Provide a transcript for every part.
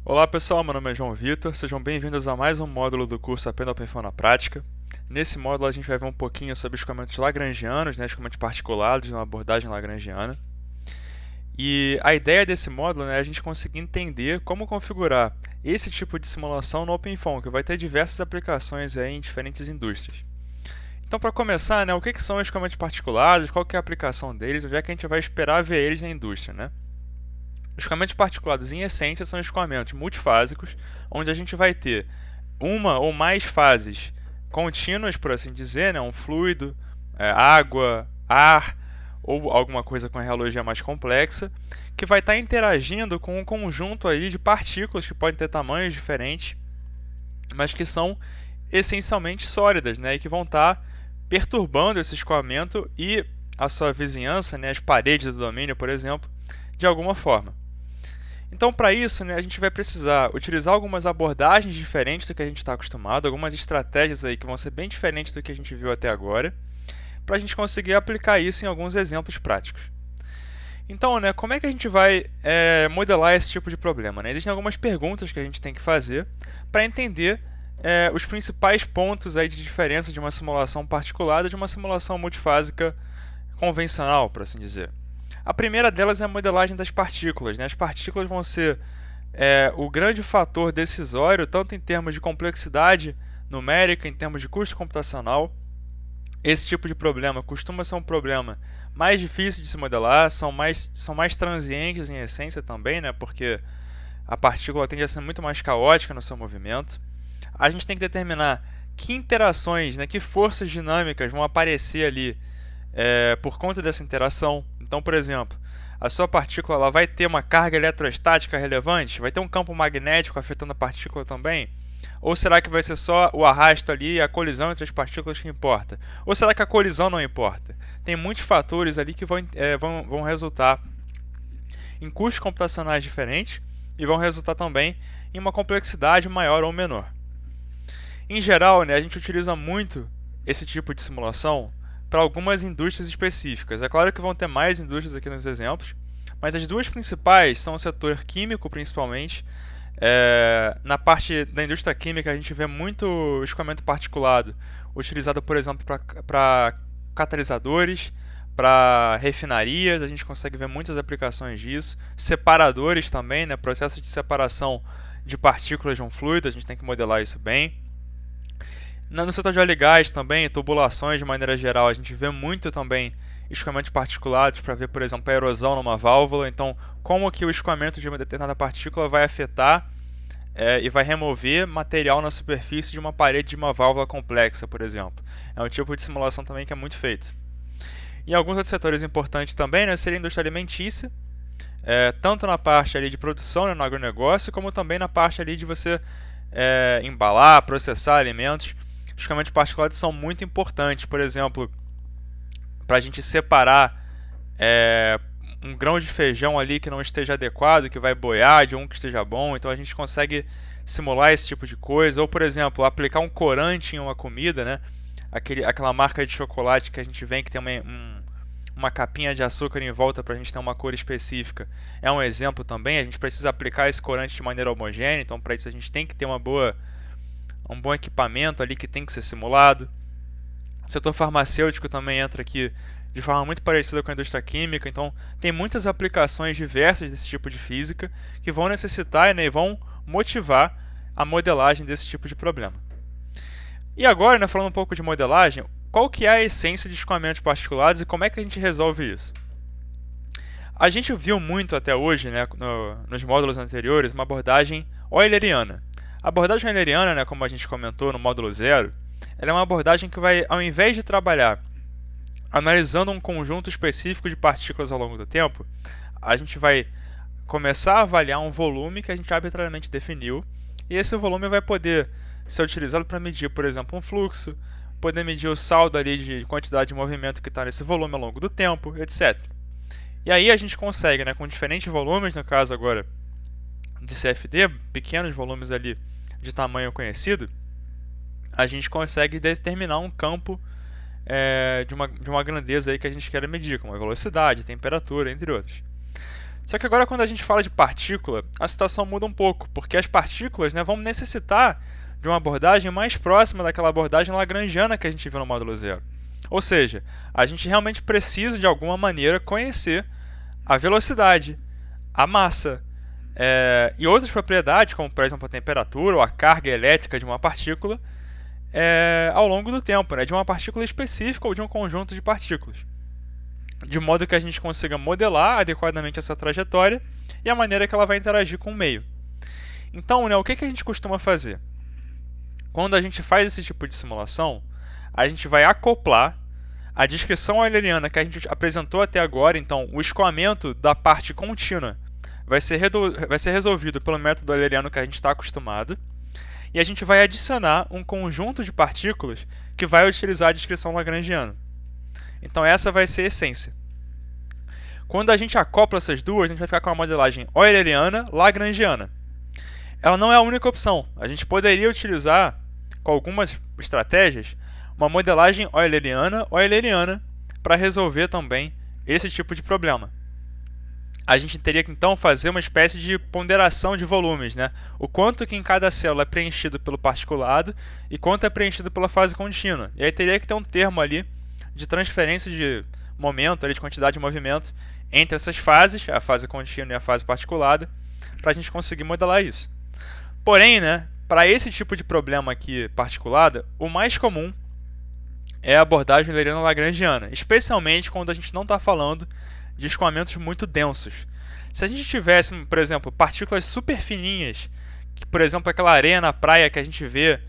Olá pessoal, meu nome é João Vitor, sejam bem-vindos a mais um módulo do curso Aprenda a Perfil na Prática. Nesse módulo a gente vai ver um pouquinho sobre escoamentos lagrangianos, escoamentos particulados, uma abordagem lagrangiana. E a ideia desse módulo é a gente conseguir entender como configurar esse tipo de simulação no OpenFOAM, que vai ter diversas aplicações aí em diferentes indústrias. Então, para começar, o que são escoamentos particulados, qual que é a aplicação deles, onde é que a gente vai esperar ver eles na indústria, Os escoamentos particulados, em essência, são escoamentos multifásicos, onde a gente vai ter uma ou mais fases contínuas, por assim dizer, um fluido, água, ar ou alguma coisa com a reologia mais complexa, que vai estar interagindo com um conjunto aí de partículas que podem ter tamanhos diferentes, mas que são essencialmente sólidas, e que vão estar perturbando esse escoamento e a sua vizinhança, as paredes do domínio, por exemplo, de alguma forma. Então, para isso, a gente vai precisar utilizar algumas abordagens diferentes do que a gente está acostumado, algumas estratégias aí que vão ser bem diferentes do que a gente viu até agora, para a gente conseguir aplicar isso em alguns exemplos práticos. Então, como é que a gente vai modelar esse tipo de problema? Existem algumas perguntas que a gente tem que fazer para entender os principais pontos aí de diferença de uma simulação particulada de uma simulação multifásica convencional, por assim dizer. A primeira delas é a modelagem das partículas. As partículas vão ser o grande fator decisório, tanto em termos de complexidade numérica, em termos de custo computacional. Esse tipo de problema costuma ser um problema mais difícil de se modelar, são mais transientes em essência também, porque a partícula tende a ser muito mais caótica no seu movimento. A gente tem que determinar que interações, que forças dinâmicas vão aparecer ali por conta dessa interação. Então, por exemplo, a sua partícula ela vai ter uma carga eletrostática relevante? Vai ter um campo magnético afetando a partícula também? Ou será que vai ser só o arrasto ali e a colisão entre as partículas que importa? Ou será que a colisão não importa? Tem muitos fatores ali que vão resultar em custos computacionais diferentes e vão resultar também em uma complexidade maior ou menor. Em geral, a gente utiliza muito esse tipo de simulação para algumas indústrias específicas. É claro que vão ter mais indústrias aqui nos exemplos, mas as duas principais são o setor químico, principalmente. Na parte da indústria química, a gente vê muito escoamento particulado utilizado, por exemplo, para catalisadores, para refinarias, a gente consegue ver muitas aplicações disso. Separadores também, processo de separação de partículas de um fluido, a gente tem que modelar isso bem. No setor de óleo e gás também, tubulações de maneira geral, a gente vê muito também escoamentos particulados para ver, por exemplo, a erosão numa válvula. Então, como que o escoamento de uma determinada partícula vai afetar e vai remover material na superfície de uma parede de uma válvula complexa, por exemplo. É um tipo de simulação também que é muito feito. Em alguns outros setores importantes também, seria a indústria alimentícia, tanto na parte ali de produção, no agronegócio, como também na parte ali de você embalar, processar alimentos. Os escoamentos particulados são muito importantes, por exemplo, para a gente separar um grão de feijão ali que não esteja adequado, que vai boiar, de um que esteja bom. Então a gente consegue simular esse tipo de coisa. Ou, por exemplo, aplicar um corante em uma comida, aquela marca de chocolate que a gente vê que tem uma capinha de açúcar em volta para a gente ter uma cor específica. É um exemplo também. A gente precisa aplicar esse corante de maneira homogênea, então para isso a gente tem que ter um bom equipamento ali que tem que ser simulado. O setor farmacêutico também entra aqui de forma muito parecida com a indústria química, então tem muitas aplicações diversas desse tipo de física que vão necessitar e vão motivar a modelagem desse tipo de problema. E agora, falando um pouco de modelagem, qual que é a essência de escoamentos particulados e como é que a gente resolve isso? A gente viu muito até hoje, nos módulos anteriores, uma abordagem euleriana. A abordagem euleriana, como a gente comentou no módulo 0, ela é uma abordagem que vai, ao invés de trabalhar analisando um conjunto específico de partículas ao longo do tempo, a gente vai começar a avaliar um volume que a gente arbitrariamente definiu, e esse volume vai poder ser utilizado para medir, por exemplo, um fluxo, poder medir o saldo ali de quantidade de movimento que está nesse volume ao longo do tempo, etc. E aí a gente consegue, com diferentes volumes, no caso agora de CFD, pequenos volumes ali de tamanho conhecido, a gente consegue determinar um campo de uma grandeza aí que a gente quer medir, como a velocidade, temperatura, entre outros. Só que agora, quando a gente fala de partícula, a situação muda um pouco, porque as partículas, né, vão necessitar de uma abordagem mais próxima daquela abordagem lagrangiana que a gente viu no módulo 0. Ou seja, a gente realmente precisa, de alguma maneira, conhecer a velocidade, a massa e outras propriedades, como, por exemplo, a temperatura ou a carga elétrica de uma partícula, ao longo do tempo, né, de uma partícula específica ou de um conjunto de partículas, de modo que a gente consiga modelar adequadamente essa trajetória e a maneira que ela vai interagir com o meio. Então, né, o que a gente costuma fazer? Quando a gente faz esse tipo de simulação, a gente vai acoplar a descrição euleriana que a gente apresentou até agora. Então, o escoamento da parte contínua vai ser resolvido pelo método euleriano que a gente está acostumado, e a gente vai adicionar um conjunto de partículas que vai utilizar a descrição lagrangiana. Então, essa vai ser a essência. Quando a gente acopla essas duas, a gente vai ficar com uma modelagem euleriana-lagrangiana. Ela não é a única opção. A gente poderia utilizar, com algumas estratégias, uma modelagem euleriana para resolver também esse tipo de problema. A gente teria que então fazer uma espécie de ponderação de volumes, né? O quanto que em cada célula é preenchido pelo particulado e quanto é preenchido pela fase contínua. E aí teria que ter um termo ali de transferência de momento, ali, de quantidade de movimento entre essas fases, a fase contínua e a fase particulada, para a gente conseguir modelar isso. Porém, né, para esse tipo de problema aqui particulada, o mais comum é a abordagem euleriana-lagrangiana, especialmente quando a gente não está falando de escoamentos muito densos. Se a gente tivesse, por exemplo, partículas super fininhas, que, por exemplo, aquela areia na praia que a gente vê,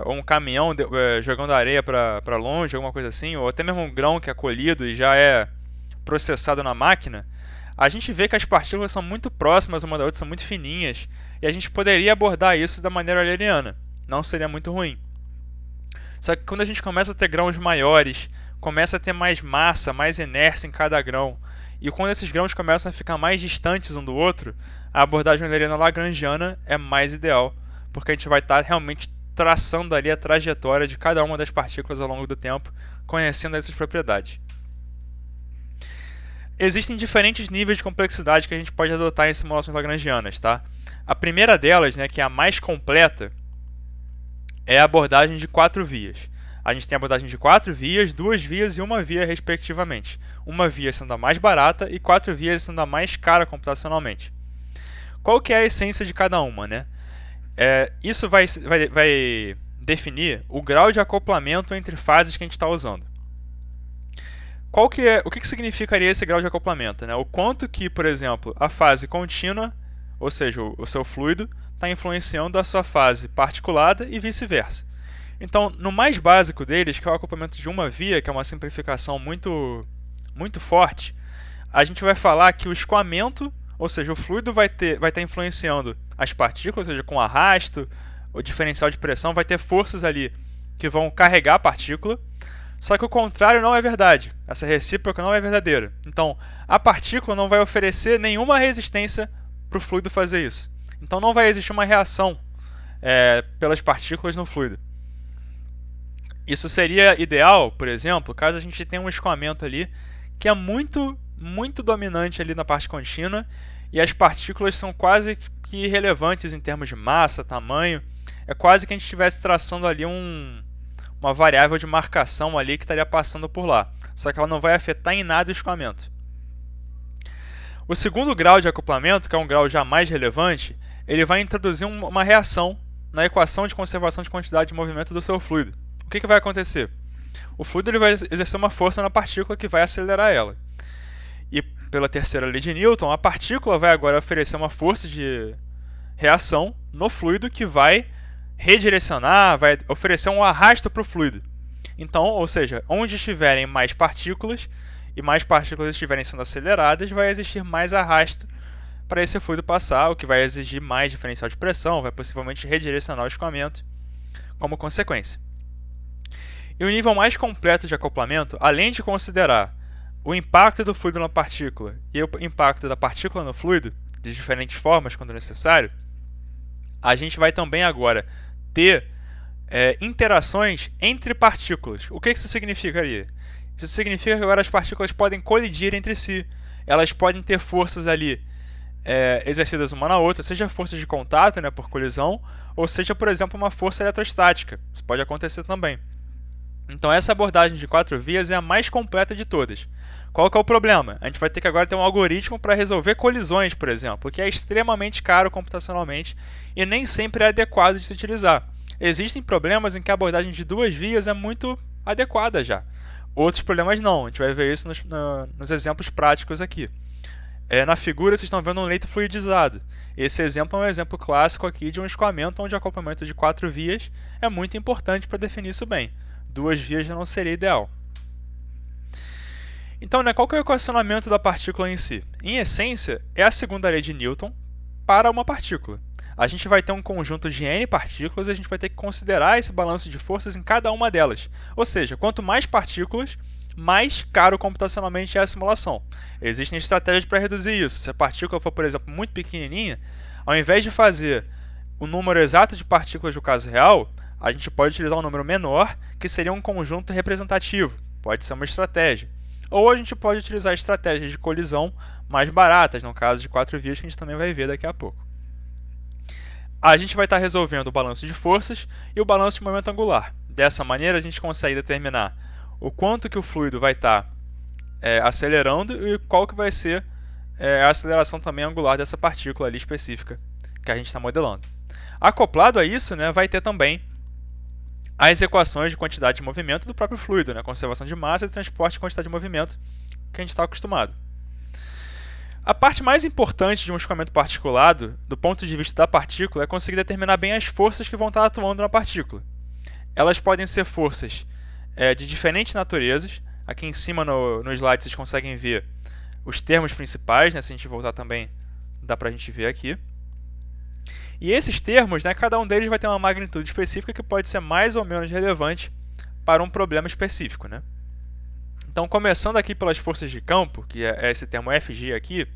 ou um caminhão jogando areia para longe, alguma coisa assim, ou até mesmo um grão que é colhido e já é processado na máquina, a gente vê que as partículas são muito próximas uma da outra, são muito fininhas, e a gente poderia abordar isso da maneira euleriana. Não seria muito ruim. Só que quando a gente começa a ter grãos maiores, começa a ter mais massa, mais inércia em cada grão, e quando esses grãos começam a ficar mais distantes um do outro, a abordagem euleriana-lagrangiana é mais ideal, porque a gente vai estar realmente traçando ali a trajetória de cada uma das partículas ao longo do tempo, conhecendo essas propriedades. Existem diferentes níveis de complexidade que a gente pode adotar em simulações lagrangianas, tá? A primeira delas, né, que é a mais completa, é a abordagem de 4 vias. A gente tem a abordagem de 4 vias, 2 vias e 1 via, respectivamente. Uma via sendo a mais barata e 4 vias sendo a mais cara computacionalmente. Qual que é a essência de cada uma, né? Isso vai definir o grau de acoplamento entre fases que a gente está usando. O que significaria esse grau de acoplamento, né? O quanto que, por exemplo, a fase contínua, ou seja, o seu fluido, está influenciando a sua fase particulada e vice-versa. Então, no mais básico deles, que é o acoplamento de uma via, que é uma simplificação muito, muito forte, a gente vai falar que o escoamento, ou seja, o fluido vai estar influenciando as partículas, ou seja, com arrasto, o diferencial de pressão, vai ter forças ali que vão carregar a partícula. Só que o contrário não é verdade. Essa recíproca não é verdadeira. Então, a partícula não vai oferecer nenhuma resistência para o fluido fazer isso. Então, não vai existir uma reação pelas partículas no fluido. Isso seria ideal, por exemplo, caso a gente tenha um escoamento ali que é muito, muito dominante ali na parte contínua e as partículas são quase que irrelevantes em termos de massa, tamanho. É quase que a gente estivesse traçando ali uma variável de marcação ali que estaria passando por lá. Só que ela não vai afetar em nada o escoamento. O segundo grau de acoplamento, que é um grau já mais relevante, ele vai introduzir uma reação na equação de conservação de quantidade de movimento do seu fluido. O que vai acontecer? O fluido ele vai exercer uma força na partícula que vai acelerar ela. E pela terceira lei de Newton, a partícula vai agora oferecer uma força de reação no fluido que vai redirecionar, vai oferecer um arrasto para o fluido. Então, ou seja, onde estiverem mais partículas e mais partículas estiverem sendo aceleradas, vai existir mais arrasto para esse fluido passar, o que vai exigir mais diferencial de pressão, vai possivelmente redirecionar o escoamento como consequência. E o nível mais completo de acoplamento, além de considerar o impacto do fluido na partícula e o impacto da partícula no fluido, de diferentes formas quando necessário, a gente vai também agora ter interações entre partículas. O que isso significaria? Isso significa que agora as partículas podem colidir entre si elas podem ter forças ali exercidas uma na outra, seja forças de contato, né, por colisão, ou seja, por exemplo, uma força eletrostática. Isso pode acontecer também. Então essa abordagem de 4 vias é a mais completa de todas. Qual que é o problema? A gente vai ter que agora ter um algoritmo para resolver colisões, por exemplo, que é extremamente caro computacionalmente e nem sempre é adequado de se utilizar. Existem problemas em que a abordagem de 2 vias é muito adequada já. Outros problemas não, a gente vai ver isso nos exemplos práticos aqui. Na figura vocês estão vendo um leito fluidizado. Esse exemplo é um exemplo clássico aqui de um escoamento onde o acoplamento de 4 vias é muito importante para definir isso bem. 2 vias já não seria ideal. Então, qual que é o equacionamento da partícula em si? Em essência, é a segunda lei de Newton para uma partícula. A gente vai ter um conjunto de n partículas e a gente vai ter que considerar esse balanço de forças em cada uma delas. Ou seja, quanto mais partículas, mais caro computacionalmente é a simulação. Existem estratégias para reduzir isso. Se a partícula for, por exemplo, muito pequenininha, ao invés de fazer o número exato de partículas do caso real, a gente pode utilizar um número menor, que seria um conjunto representativo. Pode ser uma estratégia. Ou a gente pode utilizar estratégias de colisão mais baratas, no caso de 4 vias, que a gente também vai ver daqui a pouco. A gente vai estar resolvendo o balanço de forças e o balanço de momento angular. Dessa maneira, a gente consegue determinar o quanto que o fluido vai estar acelerando e qual que vai ser a aceleração também angular dessa partícula ali específica que a gente está modelando. Acoplado a isso, vai ter também as equações de quantidade de movimento do próprio fluido, conservação de massa e transporte de quantidade de movimento que a gente está acostumado. A parte mais importante de um escoamento particulado, do ponto de vista da partícula, é conseguir determinar bem as forças que vão estar atuando na partícula. Elas podem ser forças de diferentes naturezas. Aqui em cima no slide vocês conseguem ver os termos principais, se a gente voltar também dá para a gente ver aqui. E esses termos, cada um deles vai ter uma magnitude específica que pode ser mais ou menos relevante para um problema específico. Então, começando aqui pelas forças de campo, que é esse termo Fg aqui,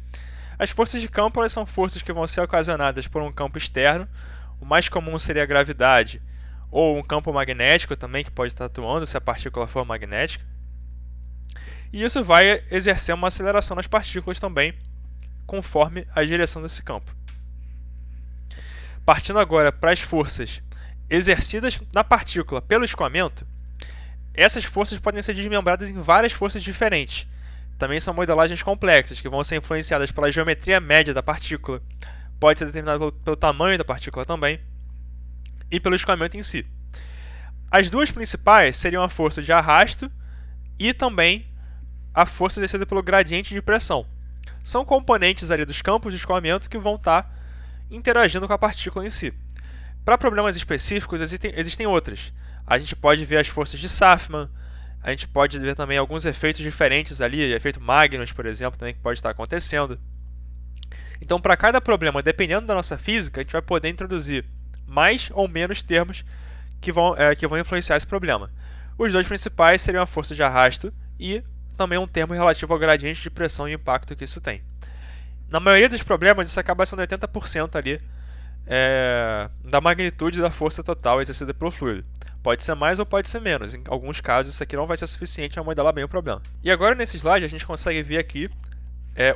as forças de campo elas são forças que vão ser ocasionadas por um campo externo. O mais comum seria a gravidade, ou um campo magnético também, que pode estar atuando se a partícula for magnética. E isso vai exercer uma aceleração nas partículas também, conforme a direção desse campo. Partindo agora para as forças exercidas na partícula pelo escoamento, essas forças podem ser desmembradas em várias forças diferentes. Também são modelagens complexas, que vão ser influenciadas pela geometria média da partícula, pode ser determinada pelo tamanho da partícula também, e pelo escoamento em si. As duas principais seriam a força de arrasto e também a força exercida pelo gradiente de pressão. São componentes ali dos campos de escoamento que vão estar interagindo com a partícula em si. Para problemas específicos, existem outras. A gente pode ver as forças de Safman, a gente pode ver também alguns efeitos diferentes ali, efeito Magnus, por exemplo, também que pode estar acontecendo. Então, para cada problema, dependendo da nossa física, a gente vai poder introduzir mais ou menos termos que vão influenciar esse problema. Os dois principais seriam a força de arrasto e também um termo relativo ao gradiente de pressão e impacto que isso tem. Na maioria dos problemas, isso acaba sendo 80% ali da magnitude da força total exercida pelo fluido. Pode ser mais ou pode ser menos. Em alguns casos, isso aqui não vai ser suficiente para modelar bem o problema. E agora, nesse slide, a gente consegue ver aqui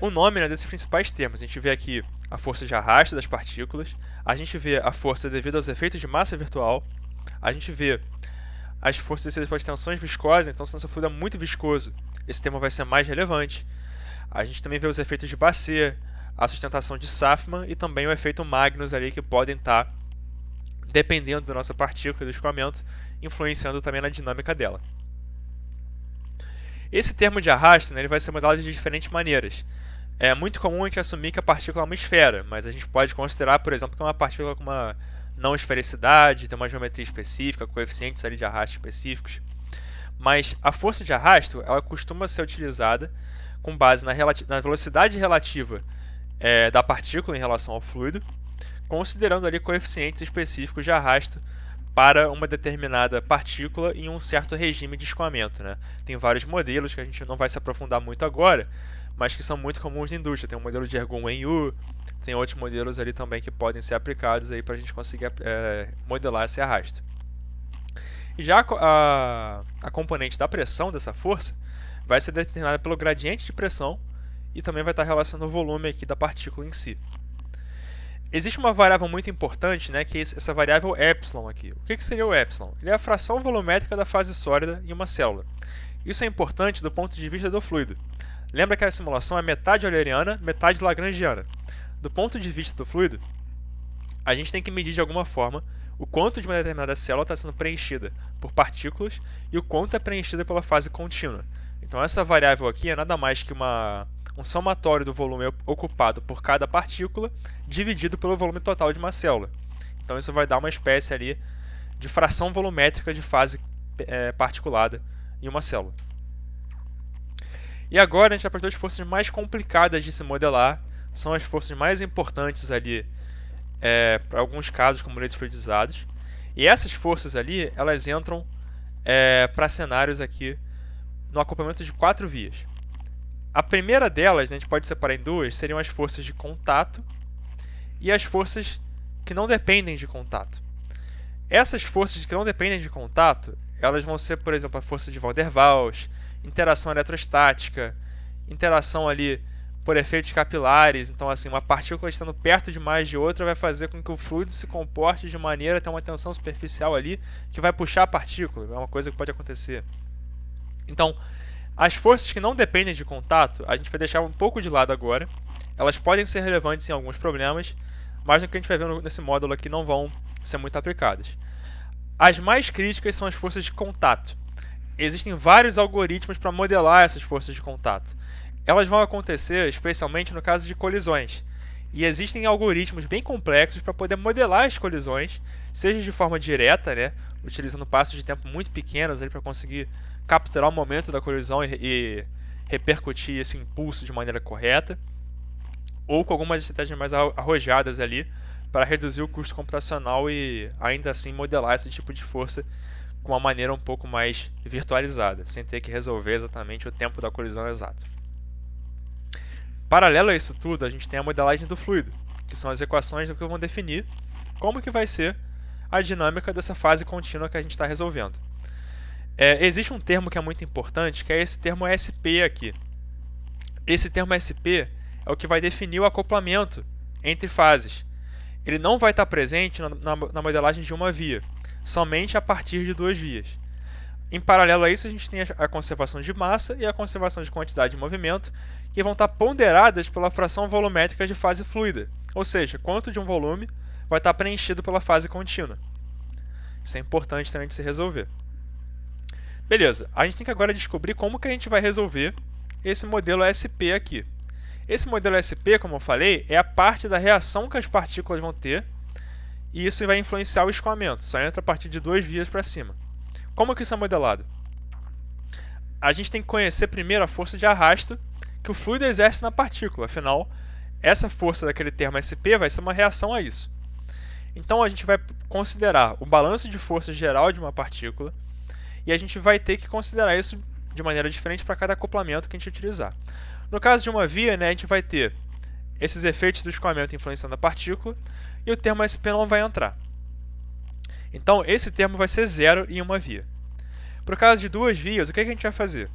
o nome desses principais termos. A gente vê aqui a força de arrasto das partículas, a gente vê a força devido aos efeitos de massa virtual, a gente vê as forças exercidas pelas tensões viscosas. Então, se o nosso fluido é muito viscoso, esse termo vai ser mais relevante. A gente também vê os efeitos de Basset, a sustentação de Safman e também o efeito Magnus ali, que podem estar, dependendo da nossa partícula do escoamento, influenciando também na dinâmica dela. Esse termo de arrasto ele vai ser modelado de diferentes maneiras. É muito comum a gente assumir que a partícula é uma esfera, mas a gente pode considerar, por exemplo, que é uma partícula com uma não esfericidade, tem uma geometria específica, coeficientes ali de arrasto específicos. Mas a força de arrasto ela costuma ser utilizada com base na velocidade relativa da partícula em relação ao fluido, considerando ali coeficientes específicos de arrasto para uma determinada partícula em um certo regime de escoamento. Tem vários modelos que a gente não vai se aprofundar muito agora, mas que são muito comuns na indústria. Tem o modelo de Ergun-Wenyu, tem outros modelos ali também que podem ser aplicados para a gente conseguir modelar esse arrasto. E já a componente da pressão dessa força vai ser determinada pelo gradiente de pressão e também vai estar relacionando o volume aqui da partícula em si. Existe uma variável muito importante, né, que é essa variável epsilon aqui. O que seria o epsilon? Ele é a fração volumétrica da fase sólida em uma célula. Isso é importante do ponto de vista do fluido. Lembra que a simulação é metade euleriana, metade lagrangiana. Do ponto de vista do fluido, a gente tem que medir de alguma forma o quanto de uma determinada célula está sendo preenchida por partículas e o quanto é preenchida pela fase contínua. Então essa variável aqui é nada mais que um somatório do volume ocupado por cada partícula dividido pelo volume total de uma célula. Então isso vai dar uma espécie ali de fração volumétrica de fase particulada em uma célula. E agora a gente vai para as duas forças mais complicadas de se modelar, são as forças mais importantes ali para alguns casos como leitos fluidizados. E essas forças ali, elas entram para cenários aqui no acoplamento de 4 vias. A primeira delas, né, a gente pode separar em duas, seriam as forças de contato e as forças que não dependem de contato. Essas forças que não dependem de contato, elas vão ser, por exemplo, a força de Van der Waals, interação eletrostática, interação ali por efeitos capilares. Então, assim, uma partícula estando perto demais de outra vai fazer com que o fluido se comporte de maneira a ter uma tensão superficial ali que vai puxar a partícula. É uma coisa que pode acontecer. Então, as forças que não dependem de contato, a gente vai deixar um pouco de lado agora. Elas podem ser relevantes em alguns problemas, mas no que a gente vai ver nesse módulo aqui não vão ser muito aplicadas. As mais críticas são as forças de contato. Existem vários algoritmos para modelar essas forças de contato. Elas vão acontecer especialmente no caso de colisões. E existem algoritmos bem complexos para poder modelar as colisões, seja de forma direta, né, utilizando passos de tempo muito pequenos para conseguir capturar o momento da colisão e repercutir esse impulso de maneira correta, ou com algumas estratégias mais arrojadas ali para reduzir o custo computacional e ainda assim modelar esse tipo de força com uma maneira um pouco mais virtualizada, sem ter que resolver exatamente o tempo da colisão exato. Paralelo a isso tudo, a gente tem a modelagem do fluido, que são as equações que vão definir como que vai ser a dinâmica dessa fase contínua que a gente está resolvendo. Existe um termo que é muito importante, que é esse termo SP aqui. Esse termo SP é o que vai definir o acoplamento entre fases. Ele não vai estar presente na modelagem de uma via, somente a partir de 2 vias. Em paralelo a isso, a gente tem a conservação de massa e a conservação de quantidade de movimento, que vão estar ponderadas pela fração volumétrica de fase fluida, ou seja, quanto de um volume vai estar preenchido pela fase contínua. Isso é importante também de se resolver. Beleza, a gente tem que agora descobrir como que a gente vai resolver esse modelo SP aqui. Esse modelo SP, como eu falei, é a parte da reação que as partículas vão ter, e isso vai influenciar o escoamento, só entra a partir de 2 vias para cima. Como que isso é modelado? A gente tem que conhecer primeiro a força de arrasto que o fluido exerce na partícula, afinal, essa força daquele termo SP vai ser uma reação a isso. Então a gente vai considerar o balanço de força geral de uma partícula, e a gente vai ter que considerar isso de maneira diferente para cada acoplamento que a gente utilizar. No caso de uma via, né, a gente vai ter esses efeitos do escoamento influenciando a partícula, e o termo SP não vai entrar. Então, esse termo vai ser 0 em uma via. Para o caso de 2 vias, o que a gente vai fazer?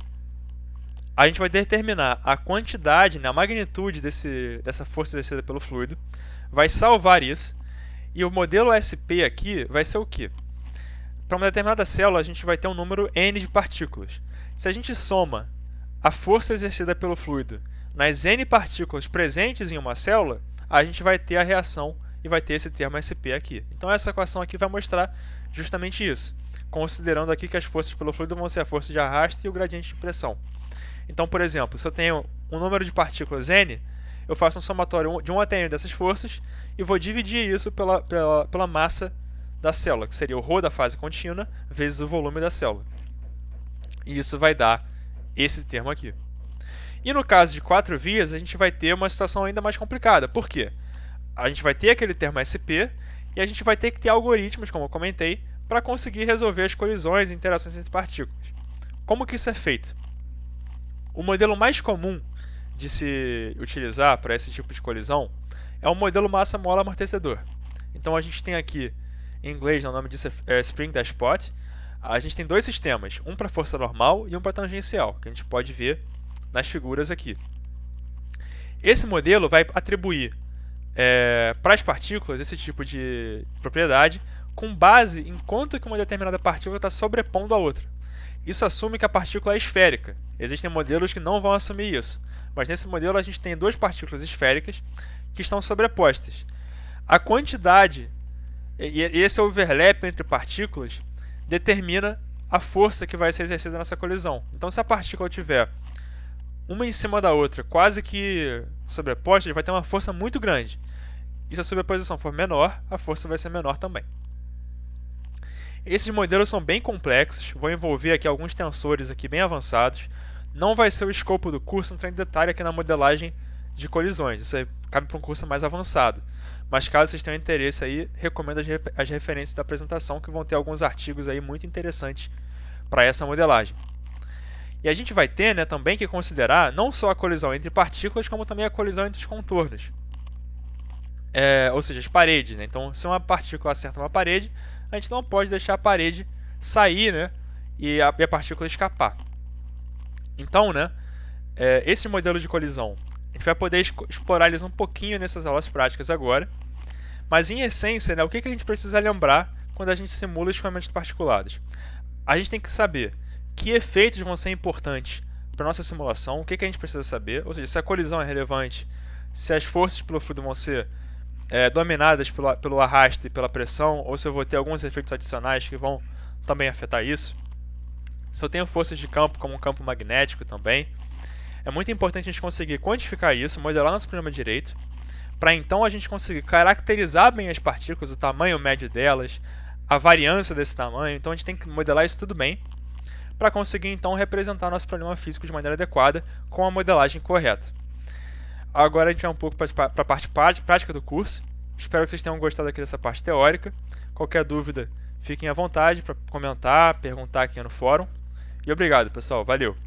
A gente vai determinar a quantidade, né, a magnitude dessa força exercida pelo fluido, vai salvar isso, e o modelo SP aqui vai ser o quê? Para uma determinada célula, a gente vai ter um número n de partículas. Se a gente soma a força exercida pelo fluido nas n partículas presentes em uma célula, a gente vai ter a reação e vai ter esse termo SP aqui. Então essa equação aqui vai mostrar justamente isso, considerando aqui que as forças pelo fluido vão ser a força de arrasto e o gradiente de pressão. Então, por exemplo, se eu tenho um número de partículas n, eu faço um somatório de 1 até n dessas forças e vou dividir isso pela massa da célula, que seria o ρ da fase contínua vezes o volume da célula. E isso vai dar esse termo aqui. E no caso de 4 vias, a gente vai ter uma situação ainda mais complicada. Por quê? A gente vai ter aquele termo SP e a gente vai ter que ter algoritmos, como eu comentei, para conseguir resolver as colisões e interações entre partículas. Como que isso é feito? O modelo mais comum de se utilizar para esse tipo de colisão é o modelo massa-mola-amortecedor. Então a gente tem aqui, em inglês, o nome disso é Spring-Spot. A gente tem 2 sistemas, um para força normal e um para tangencial, que a gente pode ver nas figuras aqui. Esse modelo vai atribuir para as partículas esse tipo de propriedade com base em quanto que uma determinada partícula está sobrepondo a outra. Isso assume que a partícula é esférica. Existem modelos que não vão assumir isso, mas nesse modelo a gente tem duas partículas esféricas que estão sobrepostas. A quantidade e esse overlap entre partículas determina a força que vai ser exercida nessa colisão. Então, se a partícula tiver uma em cima da outra quase que sobreposta, vai ter uma força muito grande. E se a sobreposição for menor, a força vai ser menor também. Esses modelos são bem complexos, vou envolver aqui alguns tensores aqui bem avançados. Não vai ser o escopo do curso entrar em detalhe aqui na modelagem de colisões, isso aí cabe para um curso mais avançado. Mas caso vocês tenham interesse aí, recomendo as referências da apresentação, que vão ter alguns artigos aí muito interessantes para essa modelagem. E a gente vai ter, né, também que considerar não só a colisão entre partículas, como também a colisão entre os contornos. Ou seja, as paredes, né? Então, se uma partícula acerta uma parede, a gente não pode deixar a parede sair, né, e a partícula escapar. Então, né, esse modelo de colisão, a gente vai poder explorar eles um pouquinho nessas aulas práticas agora. Mas, em essência, né, o que a gente precisa lembrar quando a gente simula escoamentos particulados? A gente tem que saber que efeitos vão ser importantes para a nossa simulação, o que a gente precisa saber, ou seja, se a colisão é relevante, se as forças pelo fluido vão ser dominadas pelo arrasto e pela pressão, ou se eu vou ter alguns efeitos adicionais que vão também afetar isso. Se eu tenho forças de campo, como um campo magnético também. É muito importante a gente conseguir quantificar isso, modelar nosso problema direito, para então a gente conseguir caracterizar bem as partículas, o tamanho médio delas, a variância desse tamanho. Então a gente tem que modelar isso tudo bem, para conseguir então representar nosso problema físico de maneira adequada com a modelagem correta. Agora a gente vai um pouco para a parte prática do curso. Espero que vocês tenham gostado aqui dessa parte teórica. Qualquer dúvida, fiquem à vontade para comentar, perguntar aqui no fórum. E obrigado, pessoal. Valeu!